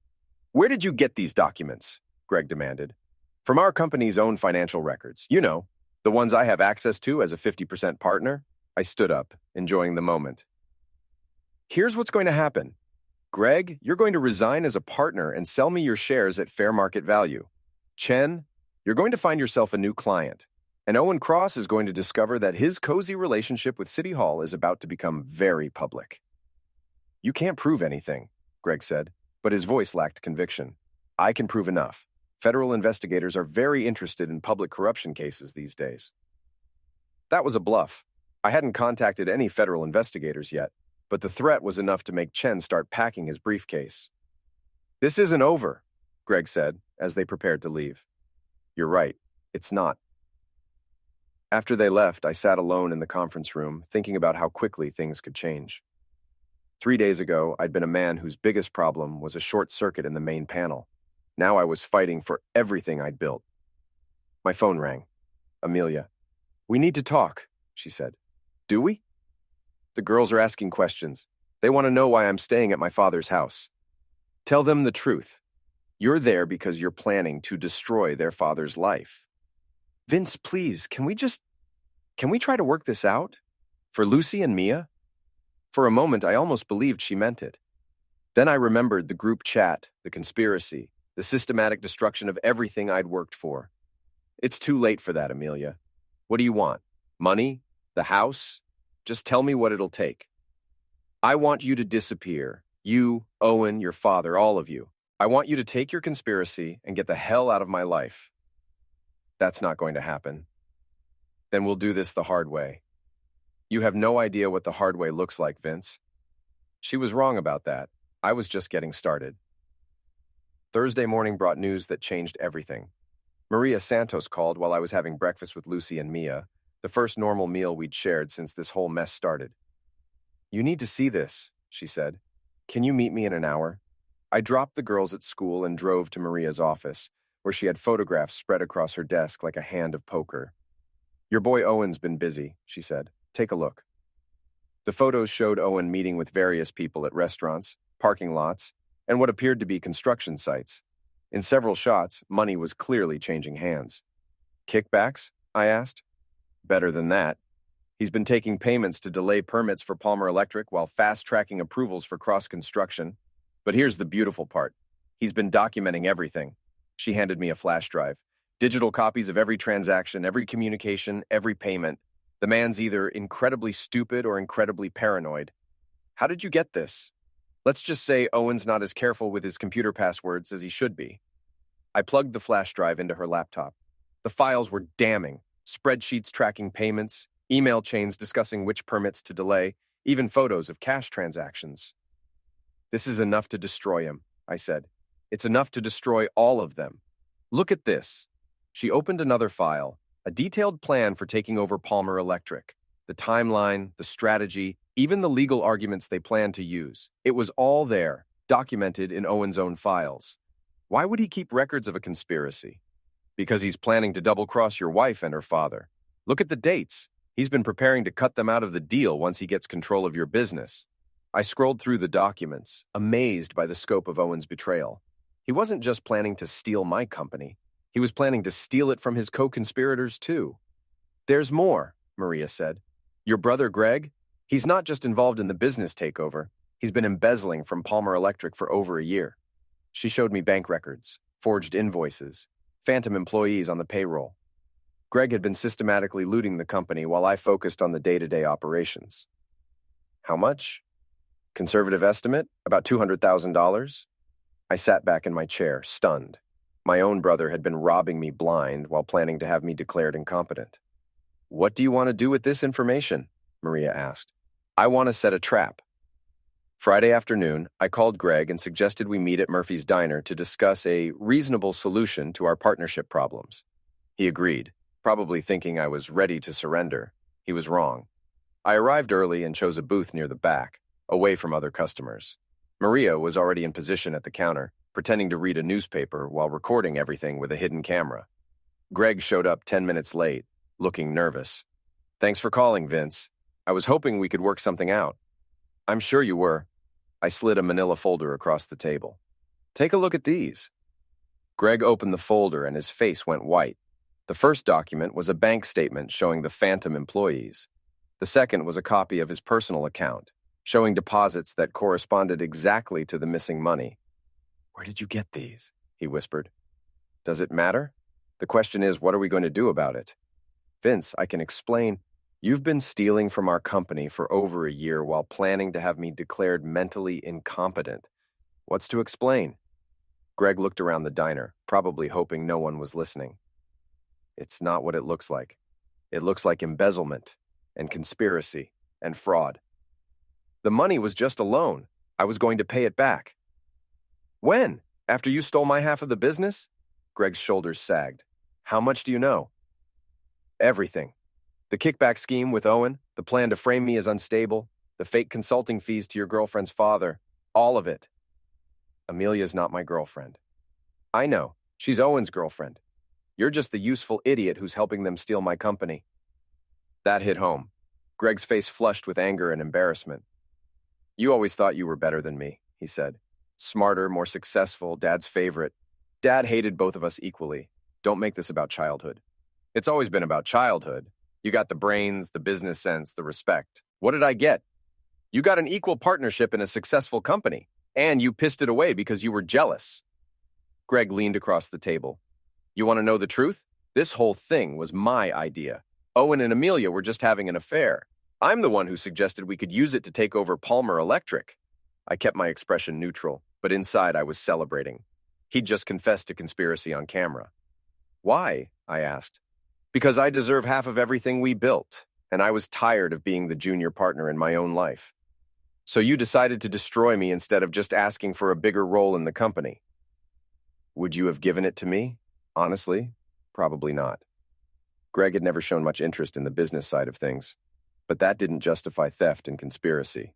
Where did you get these documents? Greg demanded. From our company's own financial records. You know, the ones I have access to as a 50% partner. I stood up, enjoying the moment. Here's what's going to happen. Greg, you're going to resign as a partner and sell me your shares at fair market value. Chen, you're going to find yourself a new client. And Owen Cross is going to discover that his cozy relationship with City Hall is about to become very public. You can't prove anything, Greg said, but his voice lacked conviction. I can prove enough. Federal investigators are very interested in public corruption cases these days. That was a bluff. I hadn't contacted any federal investigators yet, but the threat was enough to make Chen start packing his briefcase. This isn't over, Greg said, as they prepared to leave. You're right, it's not. After they left, I sat alone in the conference room, thinking about how quickly things could change. 3 days ago, I'd been a man whose biggest problem was a short circuit in the main panel. Now I was fighting for everything I'd built. My phone rang. Amelia. We need to talk, she said. Do we? The girls are asking questions. They want to know why I'm staying at my father's house. Tell them the truth. You're there because you're planning to destroy their father's life. Vince, please, can we try to work this out? For Lucy and Mia? For a moment, I almost believed she meant it. Then I remembered the group chat, the conspiracy, the systematic destruction of everything I'd worked for. It's too late for that, Amelia. What do you want? Money? The house? Just tell me what it'll take. I want you to disappear. You, Owen, your father, all of you. I want you to take your conspiracy and get the hell out of my life. That's not going to happen. Then we'll do this the hard way. You have no idea what the hard way looks like, Vince. She was wrong about that. I was just getting started. Thursday morning brought news that changed everything. Maria Santos called while I was having breakfast with Lucy and Mia, the first normal meal we'd shared since this whole mess started. You need to see this, she said. Can you meet me in an hour? I dropped the girls at school and drove to Maria's office, where she had photographs spread across her desk like a hand of poker. Your boy Owen's been busy, she said. Take a look. The photos showed Owen meeting with various people at restaurants, parking lots, and what appeared to be construction sites. In several shots, money was clearly changing hands. Kickbacks? I asked. Better than that. He's been taking payments to delay permits for Palmer Electric while fast-tracking approvals for cross-construction. But here's the beautiful part. He's been documenting everything. She handed me a flash drive. Digital copies of every transaction, every communication, every payment. The man's either incredibly stupid or incredibly paranoid. How did you get this? Let's just say Owen's not as careful with his computer passwords as he should be. I plugged the flash drive into her laptop. The files were damning. Spreadsheets tracking payments, email chains discussing which permits to delay, even photos of cash transactions. This is enough to destroy him, I said. It's enough to destroy all of them. Look at this. She opened another file, a detailed plan for taking over Palmer Electric. The timeline, the strategy, even the legal arguments they plan to use. It was all there, documented in Owen's own files. Why would he keep records of a conspiracy? Because he's planning to double-cross your wife and her father. Look at the dates. He's been preparing to cut them out of the deal once he gets control of your business. I scrolled through the documents, amazed by the scope of Owen's betrayal. He wasn't just planning to steal my company. He was planning to steal it from his co-conspirators, too. There's more, Maria said. Your brother, Greg? He's not just involved in the business takeover. He's been embezzling from Palmer Electric for over a year. She showed me bank records, forged invoices, phantom employees on the payroll. Greg had been systematically looting the company while I focused on the day-to-day operations. How much? Conservative estimate? About $200,000? I sat back in my chair, stunned. My own brother had been robbing me blind while planning to have me declared incompetent. What do you want to do with this information? Maria asked. I want to set a trap. Friday afternoon, I called Greg and suggested we meet at Murphy's Diner to discuss a reasonable solution to our partnership problems. He agreed, probably thinking I was ready to surrender. He was wrong. I arrived early and chose a booth near the back, away from other customers. Maria was already in position at the counter, pretending to read a newspaper while recording everything with a hidden camera. Greg showed up 10 minutes late, looking nervous. "Thanks for calling, Vince. I was hoping we could work something out." "I'm sure you were." I slid a manila folder across the table. "Take a look at these." Greg opened the folder and his face went white. The first document was a bank statement showing the phantom employees. The second was a copy of his personal account, showing deposits that corresponded exactly to the missing money. "Where did you get these?" he whispered. "Does it matter? The question is, what are we going to do about it?" "Vince, I can explain. You've been stealing from our company for over a year while planning to have me declared mentally incompetent. What's to explain?" Greg looked around the diner, probably hoping no one was listening. "It's not what it looks like. It looks like embezzlement and conspiracy and fraud. The money was just a loan. I was going to pay it back." "When? After you stole my half of the business?" Greg's shoulders sagged. "How much do you know?" "Everything. The kickback scheme with Owen, the plan to frame me as unstable, the fake consulting fees to your girlfriend's father, all of it." "Amelia's not my girlfriend." "I know. She's Owen's girlfriend. You're just the useful idiot who's helping them steal my company." That hit home. Greg's face flushed with anger and embarrassment. "You always thought you were better than me," he said. "Smarter, more successful, Dad's favorite. Dad hated both of us equally. Don't make this about childhood." "It's always been about childhood. You got the brains, the business sense, the respect. What did I get? You got an equal partnership in a successful company, and you pissed it away because you were jealous." Greg leaned across the table. "You want to know the truth? This whole thing was my idea. Owen and Amelia were just having an affair. I'm the one who suggested we could use it to take over Palmer Electric." I kept my expression neutral, but inside I was celebrating. He'd just confessed to conspiracy on camera. "Why?" I asked. "Because I deserve half of everything we built, and I was tired of being the junior partner in my own life. So you decided to destroy me instead of just asking for a bigger role in the company." "Would you have given it to me? Honestly, probably not." Greg had never shown much interest in the business side of things, but that didn't justify theft and conspiracy.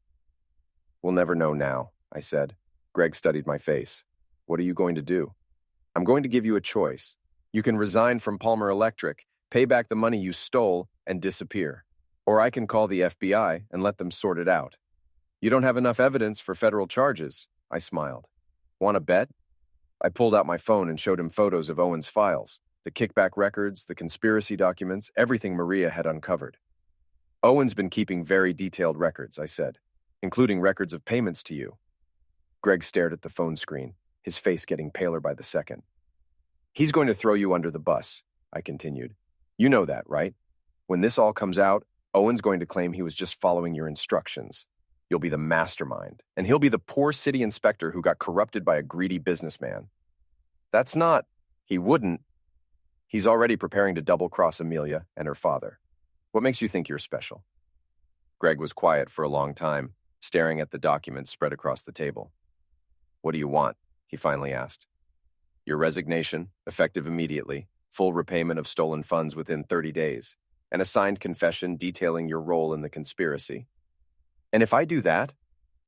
"We'll never know now," I said. Greg studied my face. "What are you going to do?" "I'm going to give you a choice. You can resign from Palmer Electric, pay back the money you stole, and disappear. Or I can call the FBI and let them sort it out. You don't have enough evidence for federal charges." I smiled. "Want to bet?" I pulled out my phone and showed him photos of Owen's files, the kickback records, the conspiracy documents, everything Maria had uncovered. "Owen's been keeping very detailed records," I said, "including records of payments to you." Greg stared at the phone screen, his face getting paler by the second. "He's going to throw you under the bus," I continued. "You know that, right? When this all comes out, Owen's going to claim he was just following your instructions. You'll be the mastermind, and he'll be the poor city inspector who got corrupted by a greedy businessman." "That's not—" "He wouldn't. He's already preparing to double-cross Amelia and her father. What makes you think you're special?" Greg was quiet for a long time, staring at the documents spread across the table. "What do you want?" he finally asked. "Your resignation, effective immediately, full repayment of stolen funds within 30 days, and a signed confession detailing your role in the conspiracy. And if I do that,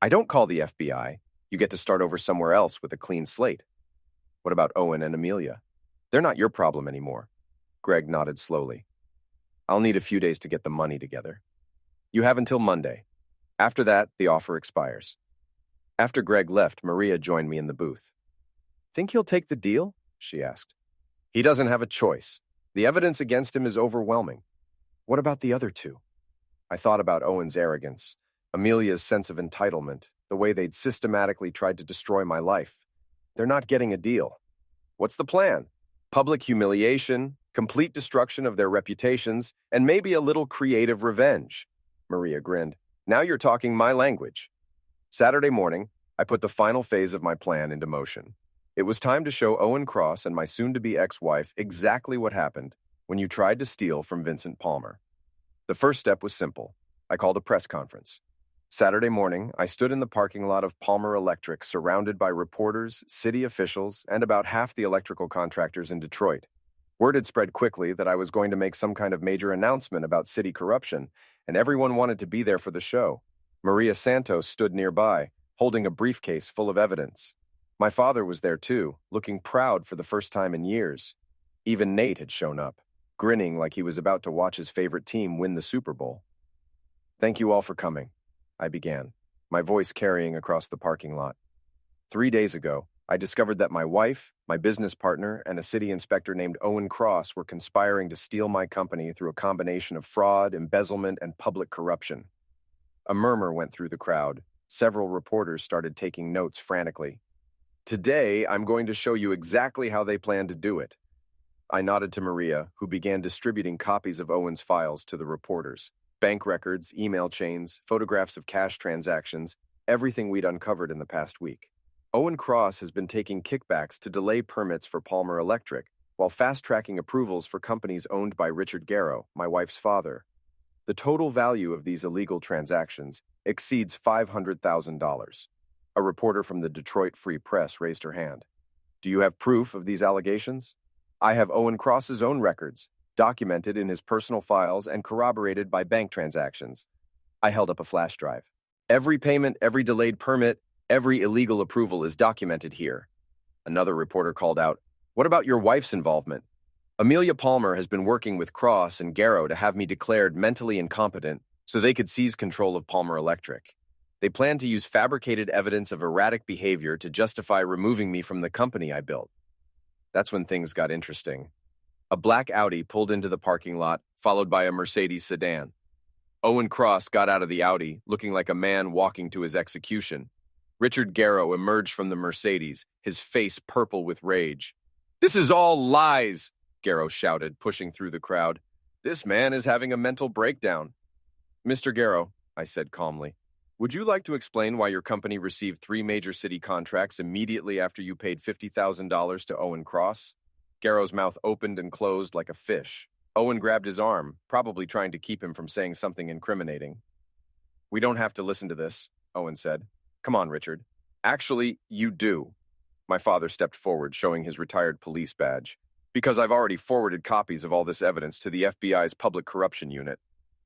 I don't call the FBI. You get to start over somewhere else with a clean slate." "What about Owen and Amelia? They're not your problem anymore." Greg nodded slowly. "I'll need a few days to get the money together. You have until Monday. After that, the offer expires." After Greg left, Maria joined me in the booth. "Think he'll take the deal?" she asked. "He doesn't have a choice. The evidence against him is overwhelming." "What about the other two?" I thought about Owen's arrogance, Amelia's sense of entitlement, the way they'd systematically tried to destroy my life. They're not getting a deal. What's the plan? Public humiliation, complete destruction of their reputations, and maybe a little creative revenge. Maria grinned. "Now you're talking my language." Saturday morning, I put the final phase of my plan into motion. It was time to show Owen Cross and my soon-to-be ex-wife exactly what happened when you tried to steal from Vincent Palmer. The first step was simple. I called a press conference. Saturday morning, I stood in the parking lot of Palmer Electric, surrounded by reporters, city officials, and about half the electrical contractors in Detroit. Word had spread quickly that I was going to make some kind of major announcement about city corruption, and everyone wanted to be there for the show. Maria Santos stood nearby, holding a briefcase full of evidence. My father was there too, looking proud for the first time in years. Even Nate had shown up, grinning like he was about to watch his favorite team win the Super Bowl. "Thank you all for coming," I began, my voice carrying across the parking lot. 3 days ago, I discovered that my wife, my business partner, and a city inspector named Owen Cross were conspiring to steal my company through a combination of fraud, embezzlement, and public corruption. A murmur went through the crowd. Several reporters started taking notes frantically. "Today, I'm going to show you exactly how they plan to do it." I nodded to Maria, who began distributing copies of Owen's files to the reporters. Bank records, email chains, photographs of cash transactions, everything we'd uncovered in the past week. Owen Cross has been taking kickbacks to delay permits for Palmer Electric, while fast-tracking approvals for companies owned by Richard Garrow, my wife's father. The total value of these illegal transactions exceeds $500,000. A reporter from the Detroit Free Press raised her hand. "Do you have proof of these allegations?" "I have Owen Cross's own records, documented in his personal files and corroborated by bank transactions." I held up a flash drive. "Every payment, every delayed permit, every illegal approval is documented here." Another reporter called out, "What about your wife's involvement?" "Amelia Palmer has been working with Cross and Garrow to have me declared mentally incompetent so they could seize control of Palmer Electric. They plan to use fabricated evidence of erratic behavior to justify removing me from the company I built." That's when things got interesting. A black Audi pulled into the parking lot, followed by a Mercedes sedan. Owen Cross got out of the Audi, looking like a man walking to his execution. Richard Garrow emerged from the Mercedes, his face purple with rage. "This is all lies," Garrow shouted, pushing through the crowd. "This man is having a mental breakdown." "Mr. Garrow," I said calmly, "would you like to explain why your company received 3 major city contracts immediately after you paid $50,000 to Owen Cross?" Garrow's mouth opened and closed like a fish. Owen grabbed his arm, probably trying to keep him from saying something incriminating. "We don't have to listen to this," Owen said. "Come on, Richard." "Actually, you do." My father stepped forward, showing his retired police badge. "Because I've already forwarded copies of all this evidence to the FBI's Public Corruption Unit."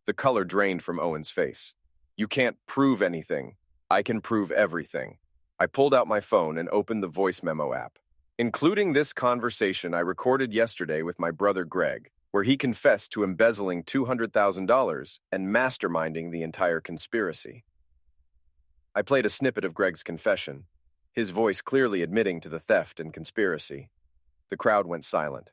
The color drained from Owen's face. "You can't prove anything. I can prove everything." I pulled out my phone and opened the voice memo app. "Including this conversation I recorded yesterday with my brother Greg, where he confessed to embezzling $200,000 and masterminding the entire conspiracy." I played a snippet of Greg's confession, his voice clearly admitting to the theft and conspiracy. The crowd went silent.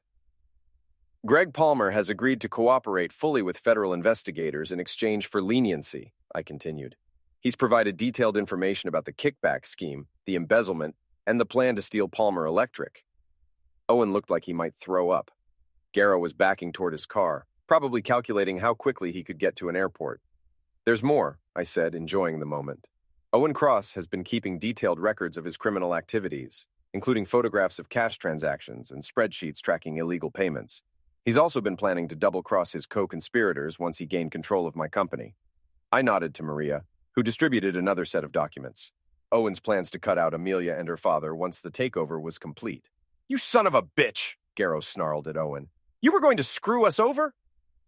"Greg Palmer has agreed to cooperate fully with federal investigators in exchange for leniency," I continued. "He's provided detailed information about the kickback scheme, the embezzlement, and the plan to steal Palmer Electric." Owen looked like he might throw up. Garrow was backing toward his car, probably calculating how quickly he could get to an airport. "There's more," I said, enjoying the moment. "Owen Cross has been keeping detailed records of his criminal activities, including photographs of cash transactions and spreadsheets tracking illegal payments. He's also been planning to double-cross his co-conspirators once he gained control of my company." I nodded to Maria, who distributed another set of documents. Owen's plans to cut out Amelia and her father once the takeover was complete. "You son of a bitch!" Garrow snarled at Owen. "You were going to screw us over?"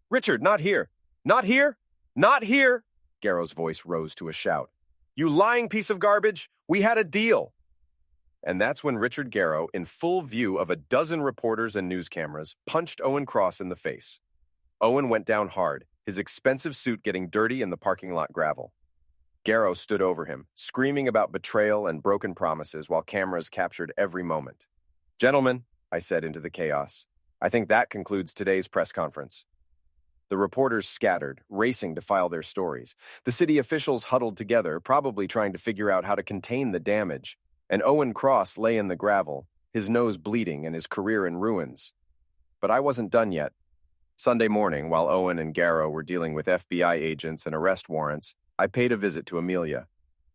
"Richard, not here! Not here! Not here!" Garrow's voice rose to a shout. "You lying piece of garbage! We had a deal!" And that's when Richard Garrow, in full view of a dozen reporters and news cameras, punched Owen Cross in the face. Owen went down hard, his expensive suit getting dirty in the parking lot gravel. Garrow stood over him, screaming about betrayal and broken promises while cameras captured every moment. "Gentlemen," I said into the chaos, "I think that concludes today's press conference." The reporters scattered, racing to file their stories. The city officials huddled together, probably trying to figure out how to contain the damage. And Owen Cross lay in the gravel, his nose bleeding and his career in ruins. But I wasn't done yet. Sunday morning, while Owen and Garrow were dealing with FBI agents and arrest warrants, I paid a visit to Amelia.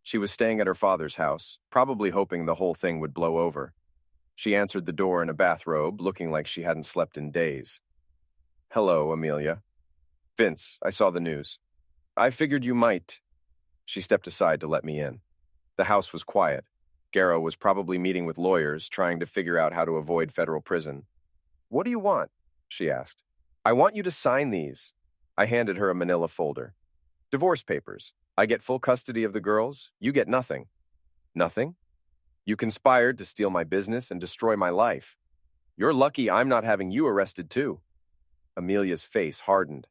She was staying at her father's house, probably hoping the whole thing would blow over. She answered the door in a bathrobe, looking like she hadn't slept in days. "Hello, Amelia." "Vince, I saw the news." "I figured you might." She stepped aside to let me in. The house was quiet. Garrow was probably meeting with lawyers, trying to figure out how to avoid federal prison. "What do you want?" she asked. "I want you to sign these." I handed her a manila folder. "Divorce papers. I get full custody of the girls. You get nothing." "Nothing? You conspired to steal my business and destroy my life. You're lucky I'm not having you arrested too." Amelia's face hardened.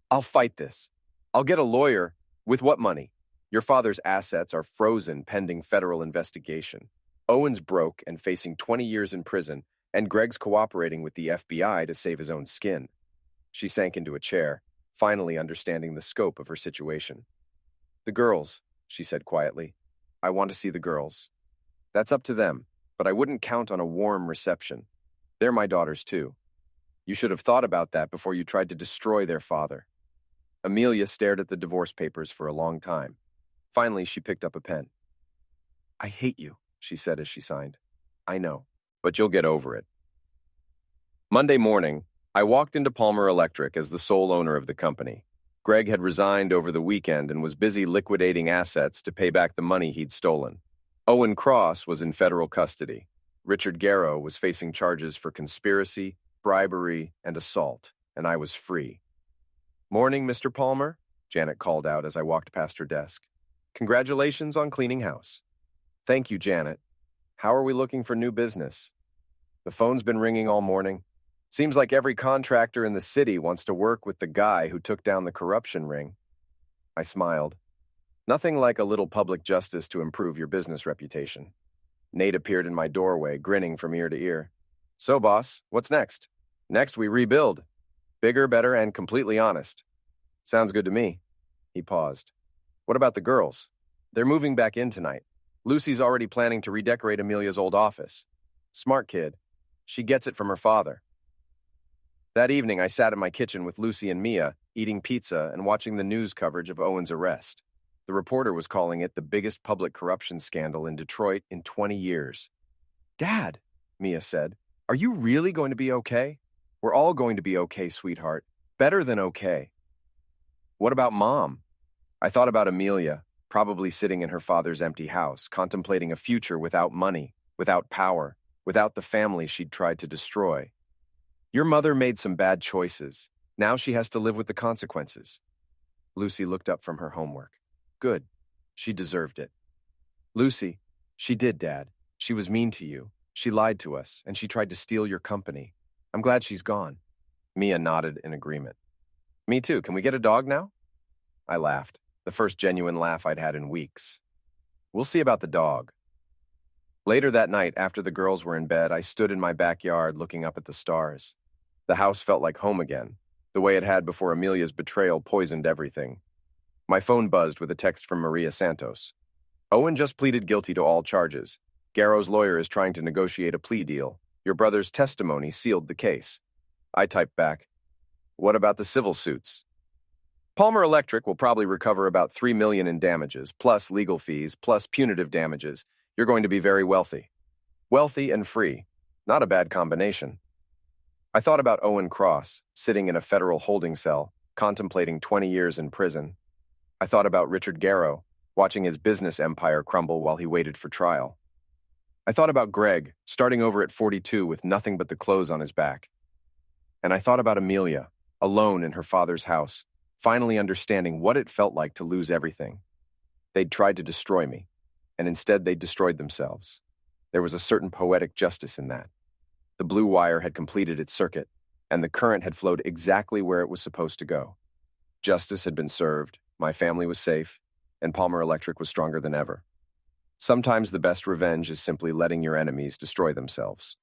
"I'll fight this. I'll get a lawyer. With what money? Your father's assets are frozen pending federal investigation. Owen's broke and facing 20 years in prison, and Greg's cooperating with the FBI to save his own skin." She sank into a chair, finally understanding the scope of her situation. "The girls," she said quietly. "I want to see the girls. That's up to them, but I wouldn't count on a warm reception. They're my daughters too. You should have thought about that before you tried to destroy their father." Amelia stared at the divorce papers for a long time. Finally, she picked up a pen. "I hate you," she said as she signed. "I know, but you'll get over it." Monday morning, I walked into Palmer Electric as the sole owner of the company. Greg had resigned over the weekend and was busy liquidating assets to pay back the money he'd stolen. Owen Cross was in federal custody. Richard Garrow was facing charges for conspiracy, bribery, and assault, and I was free. "Morning, Mr. Palmer," Janet called out as I walked past her desk. "Congratulations on cleaning house." "Thank you, Janet. How are we looking for new business?" "The phone's been ringing all morning. Seems like every contractor in the city wants to work with the guy who took down the corruption ring." I smiled. "Nothing like a little public justice to improve your business reputation." Nate appeared in my doorway, grinning from ear to ear. "So, boss, what's next?" "Next, we rebuild. Bigger, better, and completely honest." "Sounds good to me." He paused. "What about the girls?" "They're moving back in tonight. Lucy's already planning to redecorate Amelia's old office. Smart kid. She gets it from her father." That evening, I sat in my kitchen with Lucy and Mia, eating pizza and watching the news coverage of Owen's arrest. The reporter was calling it the biggest public corruption scandal in Detroit in 20 years. "Dad," Mia said, "are you really going to be okay?" "We're all going to be okay, sweetheart. Better than okay." "What about Mom?" I thought about Amelia, probably sitting in her father's empty house, contemplating a future without money, without power, without the family she'd tried to destroy. "Your mother made some bad choices. Now she has to live with the consequences." Lucy looked up from her homework. "Good. She deserved it." "Lucy, she did, Dad. She was mean to you. She lied to us, and she tried to steal your company. I'm glad she's gone." Mia nodded in agreement. "Me too. Can we get a dog now?" I laughed, the first genuine laugh I'd had in weeks. "We'll see about the dog." Later that night, after the girls were in bed, I stood in my backyard looking up at the stars. The house felt like home again, the way it had before Amelia's betrayal poisoned everything. My phone buzzed with a text from Maria Santos. "Owen just pleaded guilty to all charges. Garrow's lawyer is trying to negotiate a plea deal. Your brother's testimony sealed the case." I typed back, "What about the civil suits?" "Palmer Electric will probably recover about $3 million in damages, plus legal fees, plus punitive damages. You're going to be very wealthy." Wealthy and free. Not a bad combination. I thought about Owen Cross, sitting in a federal holding cell, contemplating 20 years in prison. I thought about Richard Garrow, watching his business empire crumble while he waited for trial. I thought about Greg, starting over at 42 with nothing but the clothes on his back. And I thought about Amelia, alone in her father's house, finally understanding what it felt like to lose everything. They'd tried to destroy me, and instead they'd destroyed themselves. There was a certain poetic justice in that. The blue wire had completed its circuit, and the current had flowed exactly where it was supposed to go. Justice had been served, my family was safe, and Palmer Electric was stronger than ever. Sometimes the best revenge is simply letting your enemies destroy themselves.